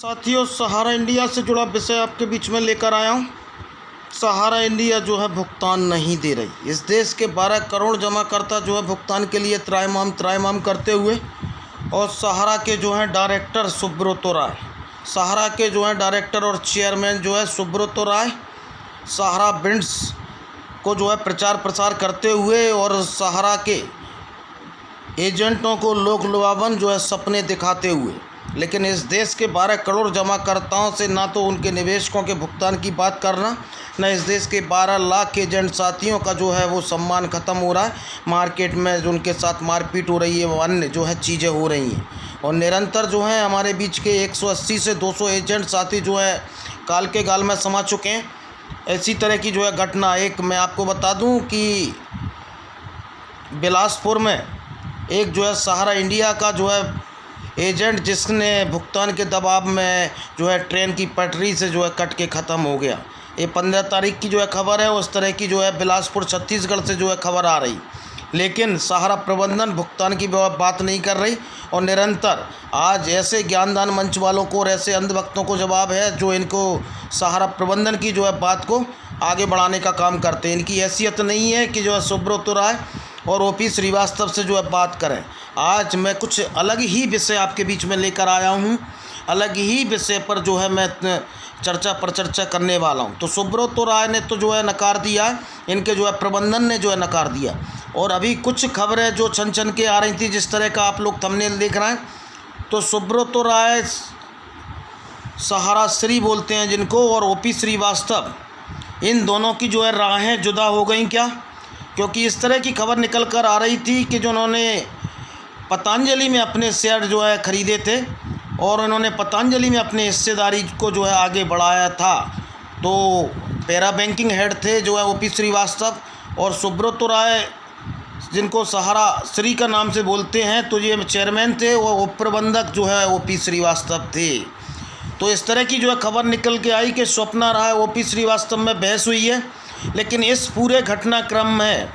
साथियों, सहारा इंडिया से जुड़ा विषय आपके बीच में लेकर आया हूँ। सहारा इंडिया जो है भुगतान नहीं दे रही। इस देश के 12 करोड़ जमाकर्ता जो है भुगतान के लिए त्राहिमाम करते हुए, और सहारा के जो हैं डायरेक्टर सुब्रतो राय, सहारा के जो हैं डायरेक्टर और चेयरमैन जो है सुब्रतो राय, सहारा बिल्ड्स को जो है प्रचार प्रसार करते हुए और सहारा के एजेंटों को लोक लुभावन जो है सपने दिखाते हुए, लेकिन इस देश के 12 करोड़ जमाकर्ताओं से ना तो उनके निवेशकों के भुगतान की बात करना, न इस देश के 12 लाख एजेंट साथियों का जो है वो सम्मान ख़त्म हो रहा है। मार्केट में जो उनके साथ मारपीट हो रही है, वो अन्य जो है चीज़ें हो रही हैं, और निरंतर जो है हमारे बीच के 180 से 200 एजेंट साथी जो है काल के गाल में समा चुके हैं। ऐसी तरह की जो है घटना एक मैं आपको बता दूं कि बिलासपुर में एक जो है सहारा इंडिया का जो है एजेंट, जिसने भुगतान के दबाव में जो है ट्रेन की पटरी से जो है कट के ख़त्म हो गया। ये 15 तारीख की जो है खबर है। उस तरह की जो है बिलासपुर छत्तीसगढ़ से जो है खबर आ रही, लेकिन सहारा प्रबंधन भुगतान की बात नहीं कर रही। और निरंतर आज ऐसे ज्ञानदान मंच वालों को और ऐसे अंधभक्तों को जवाब है जो इनको सहारा प्रबंधन की जो है बात को आगे बढ़ाने का काम करते हैं। इनकी हैसियत नहीं है कि जो है सुब्रतो राय और ओपी श्रीवास्तव से जो है बात करें। आज मैं कुछ अलग ही विषय आपके बीच में लेकर आया हूँ, अलग ही विषय पर जो है मैं चर्चा करने वाला हूँ। तो सुब्रतो राय ने तो जो है नकार दिया, इनके जो है प्रबंधन ने जो है नकार दिया। और अभी कुछ खबरें जो छन के आ रही थी, जिस तरह का आप लोग थंबनेल देख रहे हैं, तो सुब्रतो राय सहारा श्री बोलते हैं जिनको, और ओपी श्रीवास्तव, इन दोनों की जो है राहें जुदा हो गई क्या? क्योंकि इस तरह की खबर निकल कर आ रही थी कि जो उन्होंने पतंजलि में अपने शेयर जो है ख़रीदे थे और उन्होंने पतंजलि में अपने हिस्सेदारी को जो है आगे बढ़ाया था, तो पैरा बैंकिंग हेड थे जो है ओपी श्रीवास्तव, और सुब्रतो राय जिनको सहारा श्री का नाम से बोलते हैं, तो ये चेयरमैन थे, वो उप प्रबंधक जो है ओपी श्रीवास्तव थे। तो इस तरह की जो है खबर निकल के आई कि स्वप्ना राय ओपी श्रीवास्तव में बहस हुई है। लेकिन इस पूरे घटनाक्रम में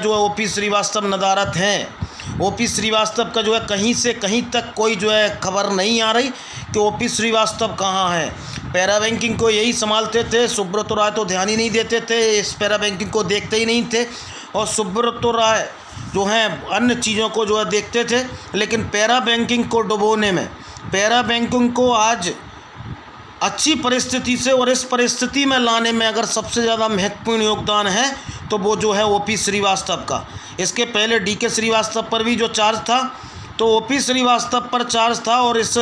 जो है ओपी श्रीवास्तव नदारत हैं। ओपी श्रीवास्तव का जो है कहीं से कहीं तक कोई जो है खबर नहीं आ रही कि ओपी श्रीवास्तव कहाँ हैं। पैरा बैंकिंग को यही संभालते थे, सुब्रतो राय तो ध्यान ही नहीं देते थे, इस पैरा बैंकिंग को देखते ही नहीं थे, और सुब्रतो राय जो हैं अन्य चीज़ों को जो है देखते थे। लेकिन पैरा बैंकिंग को डुबोने में, पैरा बैंकिंग को आज अच्छी परिस्थिति से और इस परिस्थिति में लाने में अगर सबसे ज़्यादा महत्वपूर्ण योगदान है तो वो जो है ओपी श्रीवास्तव का। इसके पहले डीके श्रीवास्तव पर भी जो चार्ज था, तो ओपी श्रीवास्तव पर चार्ज था। और इस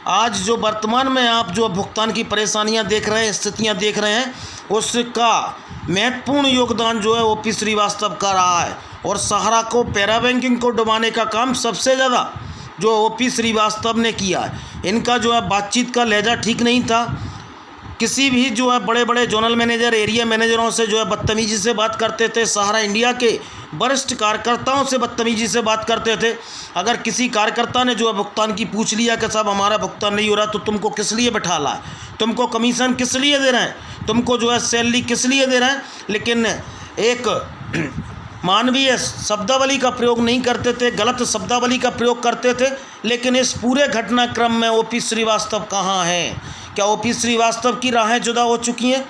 आज जो वर्तमान में आप जो भुगतान की परेशानियां देख रहे हैं, स्थितियां देख रहे हैं, उसका महत्वपूर्ण योगदान जो है ओपी श्रीवास्तव का रहा है। और सहारा को, पैरा बैंकिंग को डुबाने का काम सबसे ज़्यादा जो ओपी श्रीवास्तव ने किया है। इनका जो है बातचीत का लहजा ठीक नहीं था। किसी भी जो है बड़े बड़े जोनल मैनेजर, एरिया मैनेजरों से जो है बदतमीजी से बात करते थे, सहारा इंडिया के वरिष्ठ कार्यकर्ताओं से बदतमीजी से बात करते थे। अगर किसी कार्यकर्ता ने जो है भुगतान की पूछ लिया कि साहब हमारा भुगतान नहीं हो रहा, तो तुमको किस लिए बैठा ला है, तुमको कमीशन किस लिए दे रहे हैं, तुमको जो है सैलरी किस लिए दे रहे हैं। लेकिन एक मानवीय शब्दावली का प्रयोग नहीं करते थे, गलत शब्दावली का प्रयोग करते थे। लेकिन इस पूरे घटनाक्रम में ओपी श्रीवास्तव कहाँ हैं? क्या ओपी श्रीवास्तव की राहें जुदा हो चुकी हैं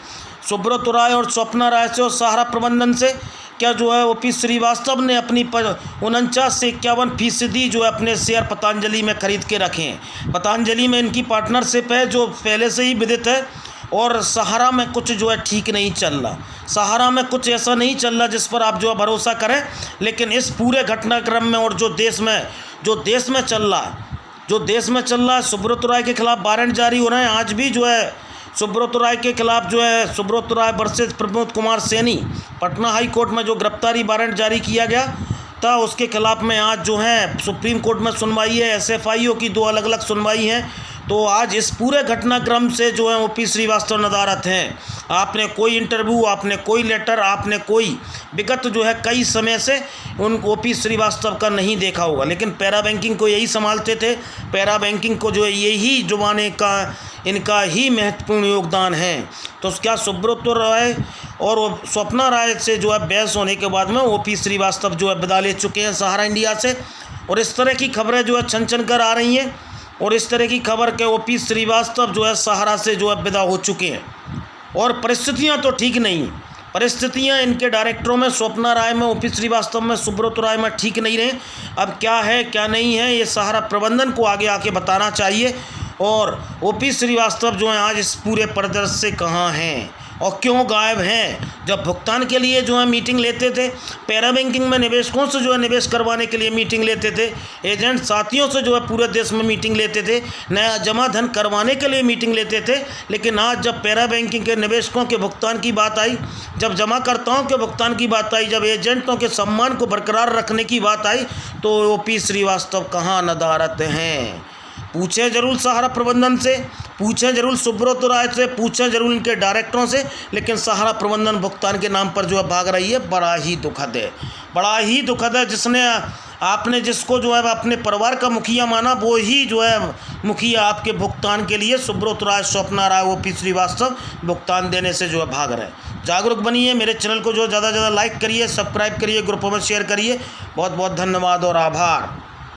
सुब्रतो राय और स्वप्ना राय से और सहारा प्रबंधन से? क्या जो है ओपी श्रीवास्तव ने अपनी 49 से 51% जो है अपने शेयर पतंजलि में खरीद के रखे हैं? पतंजलि में इनकी पार्टनरशिप है जो पहले से ही विदित है, और सहारा में कुछ जो है ठीक नहीं चल रहा। सहारा में कुछ ऐसा नहीं चल रहा जिस पर आप जो है भरोसा करें। लेकिन इस पूरे घटनाक्रम में और जो देश में चल रहा है, सुब्रतो राय के खिलाफ वारंट जारी हो रहे हैं। आज भी जो है सुब्रतो राय के खिलाफ जो है Subrato Roy versus Pramod Kumar Saini, Patna high court में जो गिरफ्तारी वारंट जारी किया गया था, उसके खिलाफ में आज जो है सुप्रीम कोर्ट में सुनवाई है। SFIO की 2 अलग अलग सुनवाई हैं। तो आज इस पूरे घटनाक्रम से जो है ओपी श्रीवास्तव नदारत हैं। आपने कोई इंटरव्यू, आपने कोई लेटर, आपने कोई विगत जो है कई समय से उन ओपी श्रीवास्तव का नहीं देखा होगा। लेकिन पैरा बैंकिंग को यही संभालते थे, पैरा बैंकिंग को जो है यही जुबाने का इनका ही महत्वपूर्ण योगदान है। तो क्या सुब्रतो राय और स्वप्ना राय से जो है बहस होने के बाद में ओपी श्रीवास्तव जो है विदा ले चुके हैं सहारा इंडिया से। और इस तरह की खबरें जो है छन कर आ रही हैं और इस तरह की खबर के ओपी श्रीवास्तव जो है सहारा से जो है विदा हो चुके हैं। और परिस्थितियां तो ठीक नहीं, परिस्थितियां इनके डायरेक्टरों में, स्वप्ना राय में, ओपी श्रीवास्तव में, सुब्रत राय में ठीक नहीं रहे। अब क्या है क्या नहीं है ये सहारा प्रबंधन को आगे आके बताना चाहिए। और ओपी श्रीवास्तव जो है आज इस पूरे परिदृश्य से कहाँ हैं और क्यों गायब हैं। जब भुगतान के लिए जो है मीटिंग लेते थे, पैरा बैंकिंग में निवेशकों से जो है निवेश करवाने के लिए मीटिंग लेते थे, एजेंट साथियों से जो है पूरे देश में मीटिंग लेते थे, नया जमा धन करवाने के लिए मीटिंग लेते थे, लेकिन आज जब पैरा बैंकिंग के निवेशकों के भुगतान की बात आई, जब जमाकर्ताओं के भुगतान की बात आई, जब एजेंटों के सम्मान को बरकरार रखने की बात आई, तो ओपी श्रीवास्तव कहाँ नदारत हैं। पूछें जरूर सहारा प्रबंधन से, पूछें जरूर सुब्रत राय से, पूछें जरूर इनके डायरेक्टरों से, लेकिन सहारा प्रबंधन भुगतान के नाम पर जो है भाग रही है। बड़ा ही दुखद है, बड़ा ही दुखद है। आपने जिसको जो है अपने परिवार का मुखिया माना, वो ही जो है मुखिया आपके भुगतान के लिए सुब्रत राय, स्वप्ना राय, ओपी श्रीवास्तव भुगतान देने से जो है भाग रहे हैं। जागरूक बनिए, मेरे चैनल को जो ज़्यादा से ज़्यादा लाइक करिए, सब्सक्राइब करिए, ग्रुपों में शेयर करिए। बहुत बहुत धन्यवाद और आभार।